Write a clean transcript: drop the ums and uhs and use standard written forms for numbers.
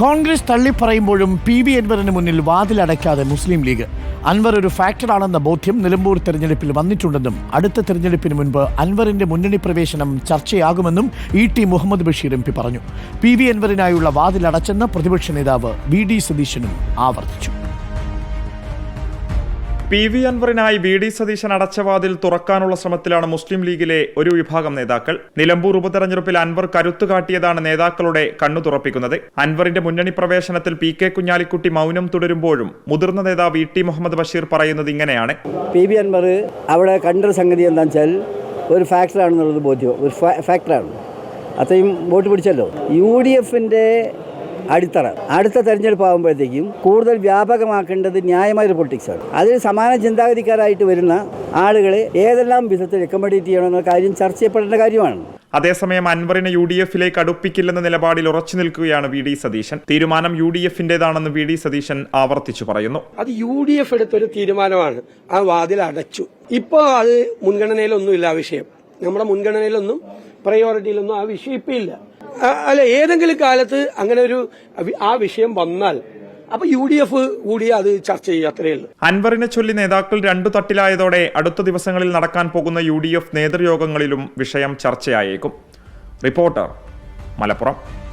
Congress തള്ളിപ്പറയുമ്പോഴും PV അൻവറിന് മുന്നിൽ വാതിലടയ്ക്കാതെ മുസ്ലിം league. Anwar ഒരു ഫാക്ടറാണെന്ന ബോധ്യം നിലമ്പൂർ തെരഞ്ഞെടുപ്പിൽ വന്നിട്ടുണ്ടെന്നും അടുത്ത തെരഞ്ഞെടുപ്പിന് മുൻപ് അൻവറിന്റെ മുന്നണി പ്രവേശനം ചർച്ചയാകുമെന്നും ET മുഹമ്മദ് ബഷീർ MP പറഞ്ഞു. PV അൻവറിനായുള്ള വാതിലടച്ചെന്ന് പ്രതിപക്ഷ നേതാവ് VD സതീശനും ആവർത്തിച്ചു. PV അൻവറിനായി VD സതീശൻ അടച്ച വാതിൽ തുറക്കാനുള്ള ശ്രമത്തിലാണ് മുസ്ലിം ലീഗിലെ ഒരു വിഭാഗം നേതാക്കൾ. നിലമ്പൂർ ഉപതെരഞ്ഞെടുപ്പിൽ അൻവർ കരുത്തു കാട്ടിയതാണ് നേതാക്കളുടെ കണ്ണു തുറപ്പിക്കുന്നത്. അൻവറിന്റെ മുന്നണി പ്രവേശനത്തിൽ PK കുഞ്ഞാലിക്കുട്ടി മൗനം തുടരുമ്പോഴും മുതിർന്ന നേതാവ് ET മുഹമ്മദ് ബഷീർ പറയുന്നത് ഇങ്ങനെയാണ്. PV അൻവർ അവിടെ കണ്ടൊരു സംഗതി എന്താണെന്ന് വെച്ചാൽ ഒരു ഫാക്ടറാണെന്നുള്ളത് ബോധ്യം, ഒരു ഫാക്ടറാണ്. അത്രയും വോട്ട് പിടിച്ചല്ലോ. UDFന്റെ അടിത്തറ അടുത്ത തെരഞ്ഞെടുപ്പ് ആകുമ്പോഴത്തേക്കും കൂടുതൽ വ്യാപകമാക്കേണ്ടത് ന്യായമായൊരു പൊളിറ്റിക്സാണ്. അതിൽ സമാന ചിന്താഗതിക്കാരായിട്ട് വരുന്ന ആളുകളെ ഏതെല്ലാം വിധത്തിൽ അക്കോമഡേറ്റ് ചെയ്യണമെന്ന കാര്യം ചർച്ച ചെയ്യപ്പെടേണ്ട കാര്യമാണ്. അതേസമയം അൻവറിനെ UDFിലേക്ക് അടുപ്പിക്കില്ലെന്ന നിലപാടിൽ ഉറച്ചു നിൽക്കുകയാണ് VD സതീശൻ. തീരുമാനം UDFിന്റേതാണെന്ന് VD സതീശൻ ആവർത്തിച്ചു പറയുന്നു. അത് UDF എടുത്തൊരു തീരുമാനമാണ്. ആ വാതിൽ അടച്ചു. ഇപ്പോൾ അത് മുൻഗണനയിലൊന്നുമില്ല. ആ വിഷയം നമ്മുടെ മുൻഗണനയിലൊന്നും പ്രയോറിറ്റിയിലൊന്നും ആ വിഷയം ഇപ്പം ഇല്ല. അല്ല, ഏതെങ്കിലും കാലത്ത് അങ്ങനെ ഒരു ആ വിഷയം വന്നാൽ അപ്പൊ UDF കൂടി അത് ചർച്ച ചെയ്യുക, അത്രയേ ഉള്ളൂ. അൻവറിനെ ചൊല്ലി നേതാക്കൾ രണ്ടു തട്ടിലായതോടെ അടുത്ത ദിവസങ്ങളിൽ നടക്കാൻ പോകുന്ന UDF നേതൃയോഗങ്ങളിലും വിഷയം ചർച്ചയായേക്കും. റിപ്പോർട്ടർ, മലപ്പുറം.